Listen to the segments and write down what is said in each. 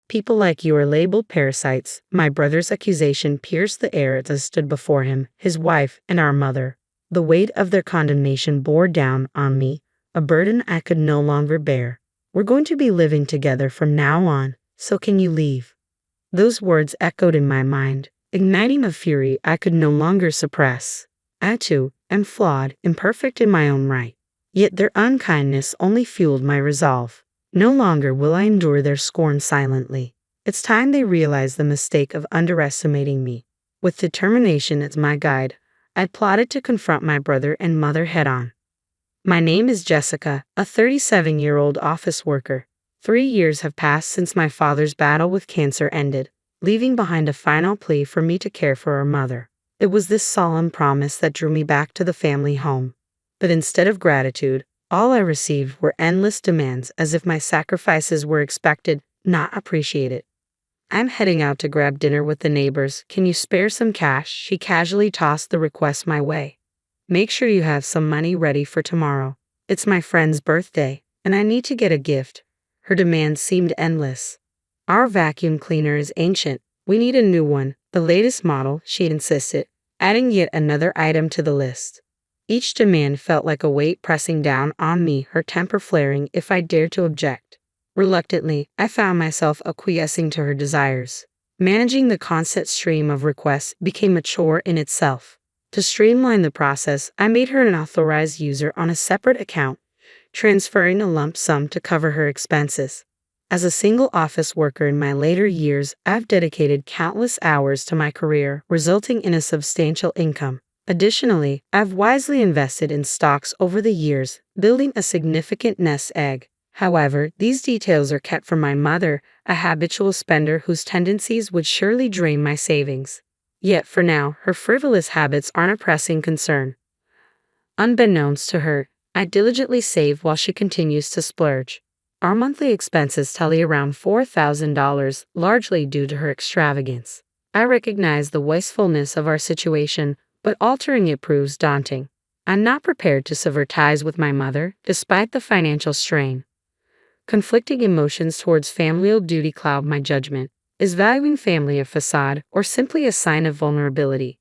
People like you are labeled parasites. My brother's accusation pierced the air as I stood before him, his wife, and our mother. The weight of their condemnation bore down on me, a burden I could no longer bear. We're going to be living together from now on, so can you leave? Those words echoed in my mind, igniting a fury I could no longer suppress. I, too, am flawed, imperfect in my own right. Yet their unkindness only fueled my resolve. No longer will I endure their scorn silently. It's time they realized the mistake of underestimating me. With determination as my guide, I plotted to confront my brother and mother head-on. My name is Jessica, a 37-year-old office worker. 3 years have passed since my father's battle with cancer ended, leaving behind a final plea for me to care for our mother. It was this solemn promise that drew me back to the family home. But instead of gratitude, all I received were endless demands, as if my sacrifices were expected, not appreciated. I'm heading out to grab dinner with the neighbors. Can you spare some cash? She casually tossed the request my way. Make sure you have some money ready for tomorrow. It's my friend's birthday, and I need to get a gift. Her demands seemed endless. Our vacuum cleaner is ancient. We need a new one, the latest model, she insisted, adding yet another item to the list. Each demand felt like a weight pressing down on me, her temper flaring if I dared to object. Reluctantly, I found myself acquiescing to her desires. Managing the constant stream of requests became a chore in itself. To streamline the process, I made her an authorized user on a separate account, transferring a lump sum to cover her expenses. As a single office worker in my later years, I've dedicated countless hours to my career, resulting in a substantial income. Additionally, I've wisely invested in stocks over the years, building a significant nest egg. However, these details are kept from my mother, a habitual spender whose tendencies would surely drain my savings. Yet for now, her frivolous habits aren't a pressing concern. Unbeknownst to her, I diligently save while she continues to splurge. Our monthly expenses tally around $4,000, largely due to her extravagance. I recognize the wastefulness of our situation, but altering it proves daunting. I'm not prepared to sever ties with my mother, despite the financial strain. Conflicting emotions towards familial duty cloud my judgment. Is valuing family a facade, or simply a sign of vulnerability?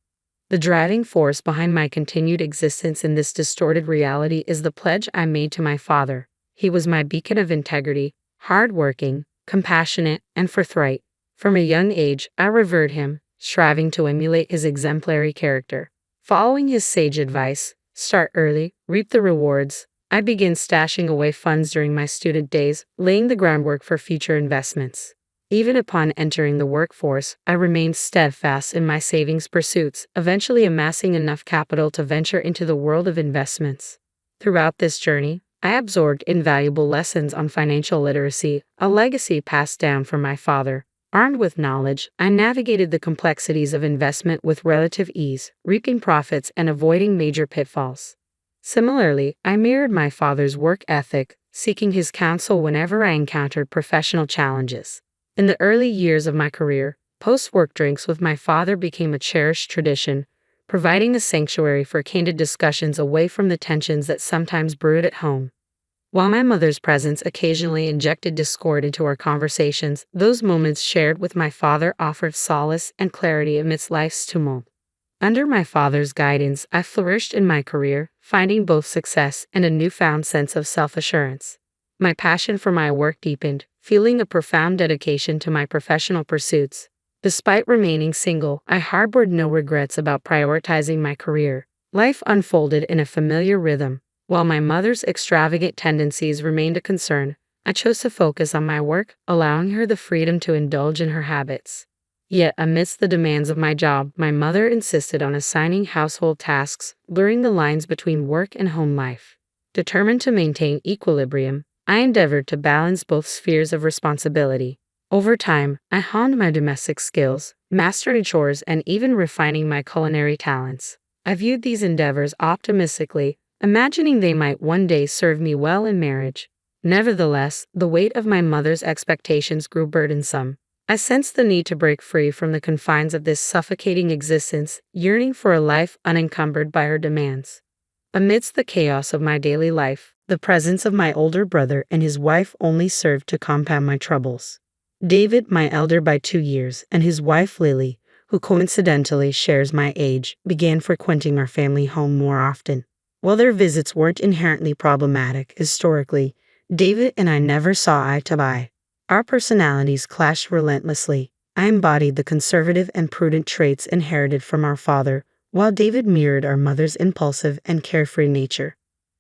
The driving force behind my continued existence in this distorted reality is the pledge I made to my father. He was my beacon of integrity, hardworking, compassionate, and forthright. From a young age, I revered him, striving to emulate his exemplary character. Following his sage advice, start early, reap the rewards, I began stashing away funds during my student days, laying the groundwork for future investments. Even upon entering the workforce, I remained steadfast in my savings pursuits, eventually amassing enough capital to venture into the world of investments. Throughout this journey, I absorbed invaluable lessons on financial literacy, a legacy passed down from my father. Armed with knowledge, I navigated the complexities of investment with relative ease, reaping profits and avoiding major pitfalls. Similarly, I mirrored my father's work ethic, seeking his counsel whenever I encountered professional challenges. In the early years of my career, post-work drinks with my father became a cherished tradition, providing a sanctuary for candid discussions away from the tensions that sometimes brewed at home. While my mother's presence occasionally injected discord into our conversations, those moments shared with my father offered solace and clarity amidst life's tumult. Under my father's guidance, I flourished in my career, finding both success and a newfound sense of self-assurance. My passion for my work deepened, feeling a profound dedication to my professional pursuits. Despite remaining single, I harbored no regrets about prioritizing my career. Life unfolded in a familiar rhythm. While my mother's extravagant tendencies remained a concern, I chose to focus on my work, allowing her the freedom to indulge in her habits. Yet, amidst the demands of my job, my mother insisted on assigning household tasks, blurring the lines between work and home life. Determined to maintain equilibrium, I endeavored to balance both spheres of responsibility. Over time, I honed my domestic skills, mastering chores, and even refining my culinary talents. I viewed these endeavors optimistically, imagining they might one day serve me well in marriage. Nevertheless, the weight of my mother's expectations grew burdensome. I sensed the need to break free from the confines of this suffocating existence, yearning for a life unencumbered by her demands. Amidst the chaos of my daily life, the presence of my older brother and his wife only served to compound my troubles. David, my elder by 2 years, and his wife Lily, who coincidentally shares my age, began frequenting our family home more often. While their visits weren't inherently problematic historically, David and I never saw eye to eye. Our personalities clashed relentlessly. I embodied the conservative and prudent traits inherited from our father, while David mirrored our mother's impulsive and carefree nature.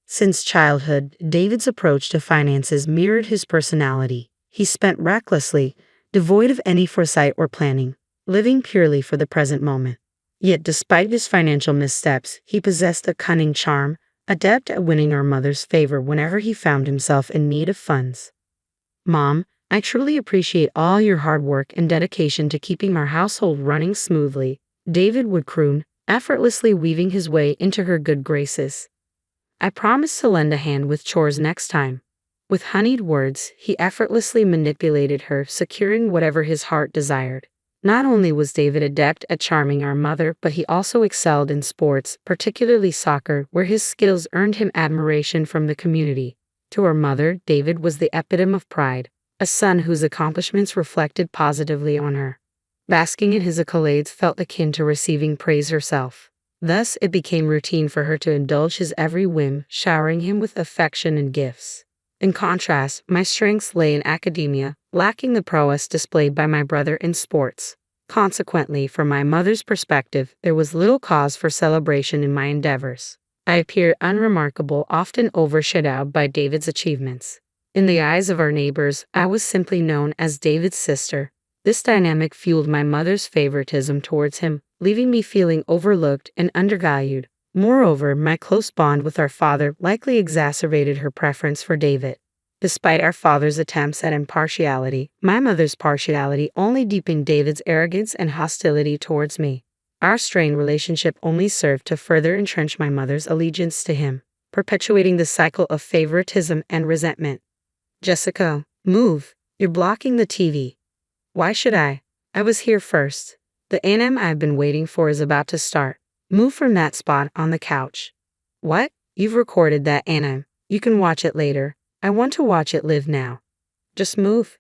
Since childhood, David's approach to finances mirrored his personality. He spent recklessly, devoid of any foresight or planning, living purely for the present moment. Yet despite his financial missteps, he possessed a cunning charm, adept at winning our mother's favor whenever he found himself in need of funds. "Mom, I truly appreciate all your hard work and dedication to keeping our household running smoothly," David would croon, effortlessly weaving his way into her good graces. "I promise to lend a hand with chores next time." With honeyed words, he effortlessly manipulated her, securing whatever his heart desired. Not only was David adept at charming our mother, but he also excelled in sports, particularly soccer, where his skills earned him admiration from the community. To our mother, David was the epitome of pride, a son whose accomplishments reflected positively on her. Basking in his accolades felt akin to receiving praise herself. Thus, it became routine for her to indulge his every whim, showering him with affection and gifts. In contrast, my strengths lay in academia, lacking the prowess displayed by my brother in sports. Consequently, from my mother's perspective, there was little cause for celebration in my endeavors. I appeared unremarkable, often overshadowed by David's achievements. In the eyes of our neighbors, I was simply known as David's sister. This dynamic fueled my mother's favoritism towards him, leaving me feeling overlooked and undervalued. Moreover, my close bond with our father likely exacerbated her preference for David. Despite our father's attempts at impartiality, my mother's partiality only deepened David's arrogance and hostility towards me. Our strained relationship only served to further entrench my mother's allegiance to him, perpetuating the cycle of favoritism and resentment. "Jessica, move. You're blocking the TV." "Why should I? I was here first. The anime I've been waiting for is about to start. Move from that spot on the couch." "What? You've recorded that anime. You can watch it later. I want to watch it live now." "Just move."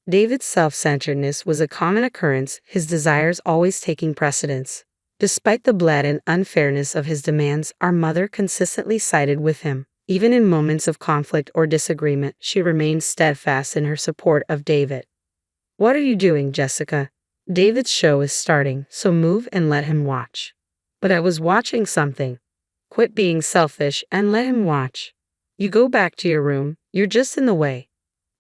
David's self-centeredness was a common occurrence, his desires always taking precedence. Despite the blatant unfairness of his demands, our mother consistently sided with him. Even in moments of conflict or disagreement, she remained steadfast in her support of David. "What are you doing, Jessica? David's show is starting, so move and let him watch." "But I was watching something." "Quit being selfish and let him watch." "You go back to your room, you're just in the way."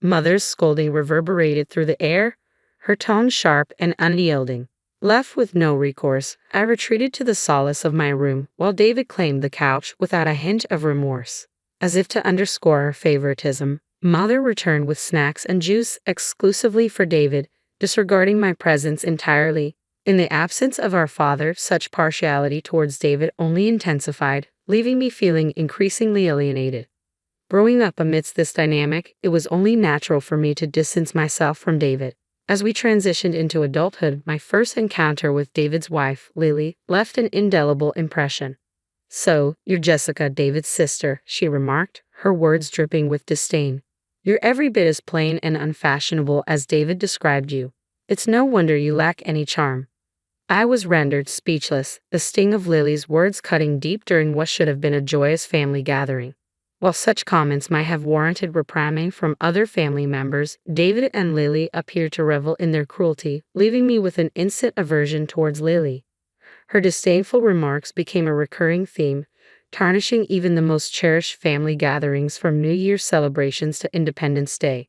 Mother's scolding reverberated through the air, her tone sharp and unyielding. Left with no recourse, I retreated to the solace of my room, while David claimed the couch without a hint of remorse. As if to underscore our favoritism, Mother returned with snacks and juice exclusively for David, disregarding my presence entirely. In the absence of our father, such partiality towards David only intensified, leaving me feeling increasingly alienated. Growing up amidst this dynamic, it was only natural for me to distance myself from David. As we transitioned into adulthood, my first encounter with David's wife, Lily, left an indelible impression. "So, you're Jessica, David's sister," she remarked, her words dripping with disdain. "You're every bit as plain and unfashionable as David described you. It's no wonder you lack any charm." I was rendered speechless, the sting of Lily's words cutting deep during what should have been a joyous family gathering. While such comments might have warranted reprimand from other family members, David and Lily appeared to revel in their cruelty, leaving me with an instant aversion towards Lily. Her disdainful remarks became a recurring theme, tarnishing even the most cherished family gatherings from New Year's celebrations to Independence Day.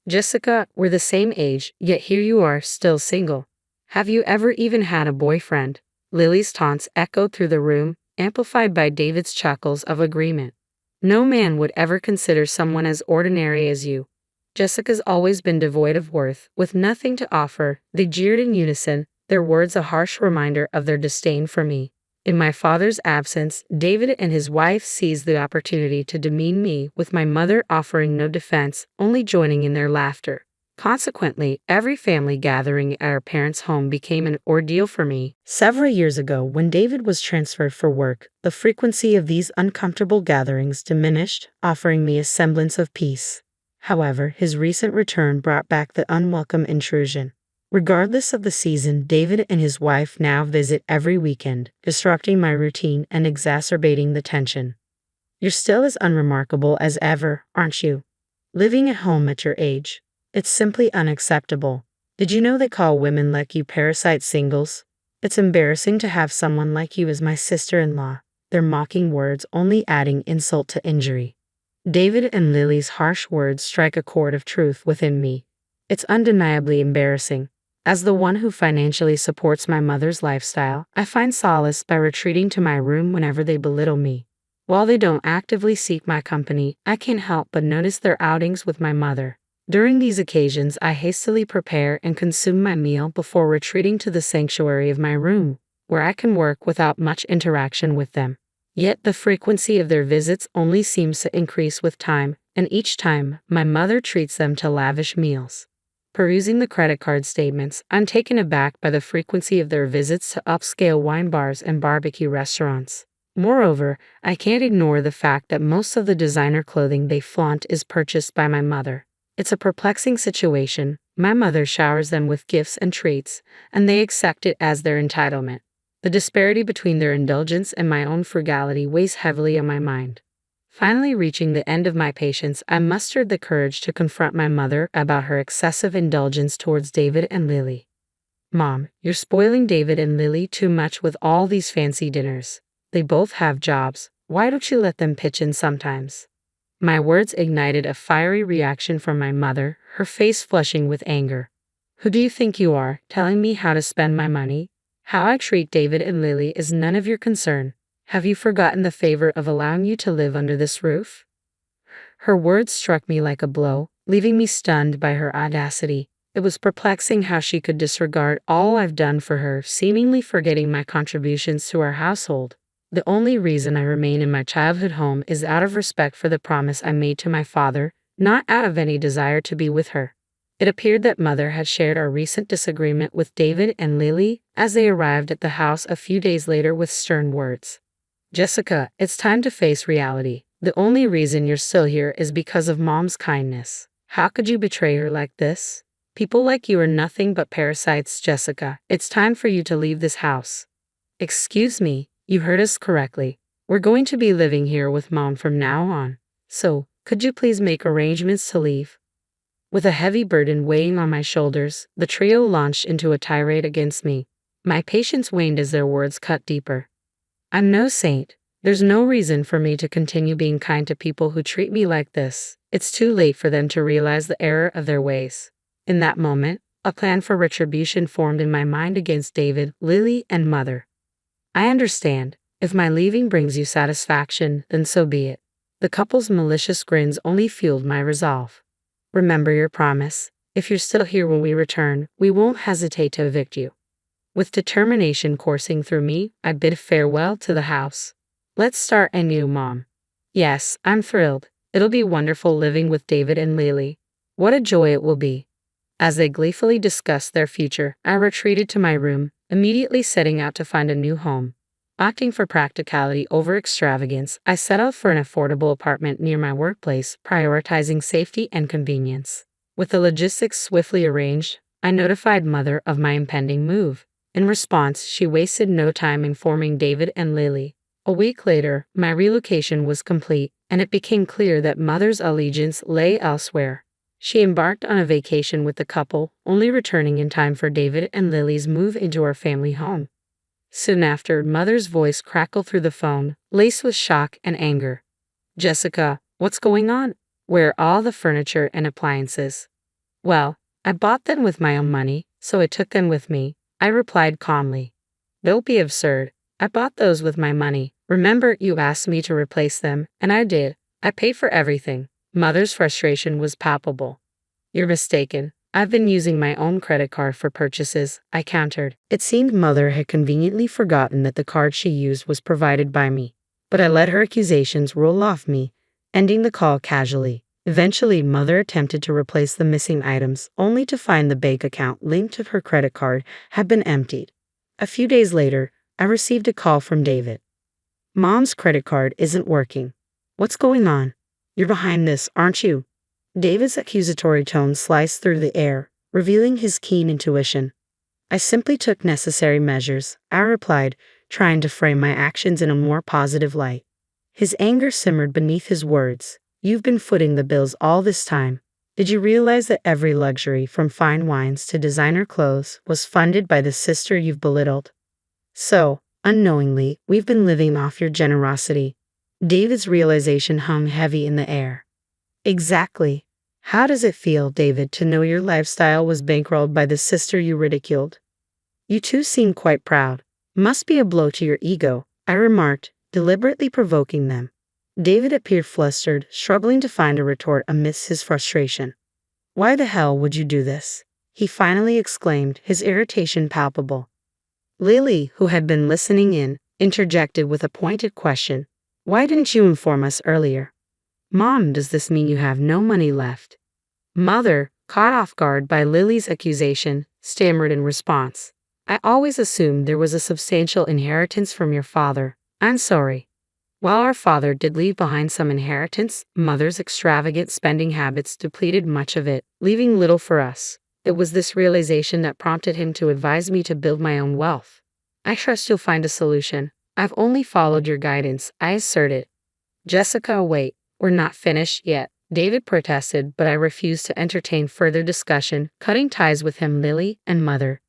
"Jessica, we're the same age, yet here you are, still single. Have you ever even had a boyfriend?" Lily's taunts echoed through the room, amplified by David's chuckles of agreement. "No man would ever consider someone as ordinary as you. Jessica's always been devoid of worth, with nothing to offer." They jeered in unison, their words a harsh reminder of their disdain for me. In my father's absence, David and his wife seized the opportunity to demean me, with my mother offering no defense, only joining in their laughter. Consequently, every family gathering at our parents' home became an ordeal for me. Several years ago, when David was transferred for work, the frequency of these uncomfortable gatherings diminished, offering me a semblance of peace. However, his recent return brought back the unwelcome intrusion. Regardless of the season, David and his wife now visit every weekend, disrupting my routine and exacerbating the tension. You're still as unremarkable as ever, aren't you? Living at home at your age. It's simply unacceptable. Did you know they call women like you parasite singles? It's embarrassing to have someone like you as my sister-in-law. Their mocking words only adding insult to injury. David and Lily's harsh words strike a chord of truth within me. It's undeniably embarrassing. As the one who financially supports my mother's lifestyle, I find solace by retreating to my room whenever they belittle me. While they don't actively seek my company, I can't help but notice their outings with my mother. During these occasions, I hastily prepare and consume my meal before retreating to the sanctuary of my room, where I can work without much interaction with them. Yet the frequency of their visits only seems to increase with time, and each time, my mother treats them to lavish meals. Perusing the credit card statements, I'm taken aback by the frequency of their visits to upscale wine bars and barbecue restaurants. Moreover, I can't ignore the fact that most of the designer clothing they flaunt is purchased by my mother. It's a perplexing situation. My mother showers them with gifts and treats, and they accept it as their entitlement. The disparity between their indulgence and my own frugality weighs heavily on my mind. Finally reaching the end of my patience, I mustered the courage to confront my mother about her excessive indulgence towards David and Lily. Mom, you're spoiling David and Lily too much with all these fancy dinners. They both have jobs. Why don't you let them pitch in sometimes? My words ignited a fiery reaction from my mother, her face flushing with anger. Who do you think you are, telling me how to spend my money? How I treat David and Lily is none of your concern. Have you forgotten the favor of allowing you to live under this roof? Her words struck me like a blow, leaving me stunned by her audacity. It was perplexing how she could disregard all I've done for her, seemingly forgetting my contributions to our household. The only reason I remain in my childhood home is out of respect for the promise I made to my father, not out of any desire to be with her. It appeared that Mother had shared our recent disagreement with David and Lily as they arrived at the house a few days later with stern words. Jessica, it's time to face reality. The only reason you're still here is because of Mom's kindness. How could you betray her like this? People like you are nothing but parasites, Jessica. It's time for you to leave this house. Excuse me. You heard us correctly. We're going to be living here with Mom from now on. So, could you please make arrangements to leave? With a heavy burden weighing on my shoulders, the trio launched into a tirade against me. My patience waned as their words cut deeper. I'm no saint. There's no reason for me to continue being kind to people who treat me like this. It's too late for them to realize the error of their ways. In that moment, a plan for retribution formed in my mind against David, Lily, and Mother. I understand. If my leaving brings you satisfaction, then so be it. The couple's malicious grins only fueled my resolve. Remember your promise. If you're still here when we return, we won't hesitate to evict you. With determination coursing through me, I bid farewell to the house. Let's start anew, Mom. Yes, I'm thrilled. It'll be wonderful living with David and Lily. What a joy it will be. As they gleefully discussed their future, I retreated to my room, immediately setting out to find a new home. Opting for practicality over extravagance, I settled for an affordable apartment near my workplace, prioritizing safety and convenience. With the logistics swiftly arranged, I notified Mother of my impending move. In response, she wasted no time informing David and Lily. A week later, my relocation was complete, and it became clear that Mother's allegiance lay elsewhere. She embarked on a vacation with the couple, only returning in time for David and Lily's move into our family home. Soon after, Mother's voice crackled through the phone, laced with shock and anger. Jessica, what's going on? Where are all the furniture and appliances? Well, I bought them with my own money, so I took them with me, I replied calmly. Don't be absurd. I bought those with my money. Remember, you asked me to replace them, and I did. I paid for everything. Mother's frustration was palpable. You're mistaken. I've been using my own credit card for purchases, I countered. It seemed Mother had conveniently forgotten that the card she used was provided by me. But I let her accusations roll off me, ending the call casually. Eventually, Mother attempted to replace the missing items, only to find the bank account linked to her credit card had been emptied. A few days later, I received a call from David. Mom's credit card isn't working. What's going on? You're behind this, aren't you? David's accusatory tone sliced through the air, revealing his keen intuition. I simply took necessary measures, I replied, trying to frame my actions in a more positive light. His anger simmered beneath his words. You've been footing the bills all this time. Did you realize that every luxury, from fine wines to designer clothes, was funded by the sister you've belittled? So, unknowingly, we've been living off your generosity. David's realization hung heavy in the air. Exactly. How does it feel, David, to know your lifestyle was bankrolled by the sister you ridiculed? You two seem quite proud. Must be a blow to your ego, I remarked, deliberately provoking them. David appeared flustered, struggling to find a retort amidst his frustration. Why the hell would you do this? He finally exclaimed, his irritation palpable. Lily, who had been listening in, interjected with a pointed question. Why didn't you inform us earlier? Mom, does this mean you have no money left? Mother, caught off guard by Lily's accusation, stammered in response. I always assumed there was a substantial inheritance from your father. I'm sorry. While our father did leave behind some inheritance, Mother's extravagant spending habits depleted much of it, leaving little for us. It was this realization that prompted him to advise me to build my own wealth. I trust you'll find a solution. I've only followed your guidance, I asserted. Jessica, wait, we're not finished yet, David protested, but I refused to entertain further discussion, cutting ties with him, Lily, and Mother.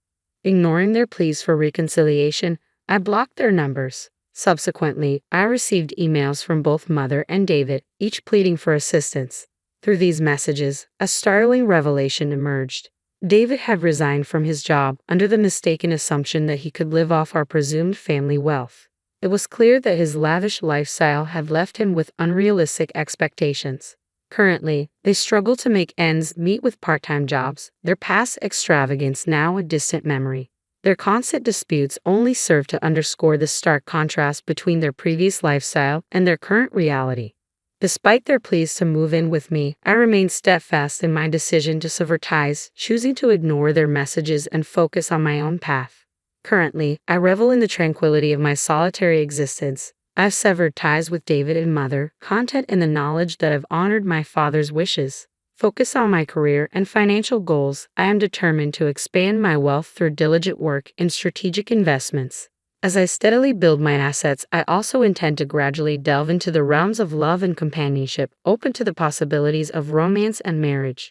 Ignoring their pleas for reconciliation, I blocked their numbers. Subsequently, I received emails from both Mother and David, each pleading for assistance. Through these messages, a startling revelation emerged. David had resigned from his job under the mistaken assumption that he could live off our presumed family wealth. It was clear that his lavish lifestyle had left him with unrealistic expectations. Currently, they struggle to make ends meet with part-time jobs, their past extravagance now a distant memory. Their constant disputes only serve to underscore the stark contrast between their previous lifestyle and their current reality. Despite their pleas to move in with me, I remained steadfast in my decision to sever ties, choosing to ignore their messages and focus on my own path. Currently, I revel in the tranquility of my solitary existence. I've severed ties with David and Mother, content in the knowledge that I've honored my father's wishes. Focused on my career and financial goals, I am determined to expand my wealth through diligent work and strategic investments. As I steadily build my assets, I also intend to gradually delve into the realms of love and companionship, open to the possibilities of romance and marriage.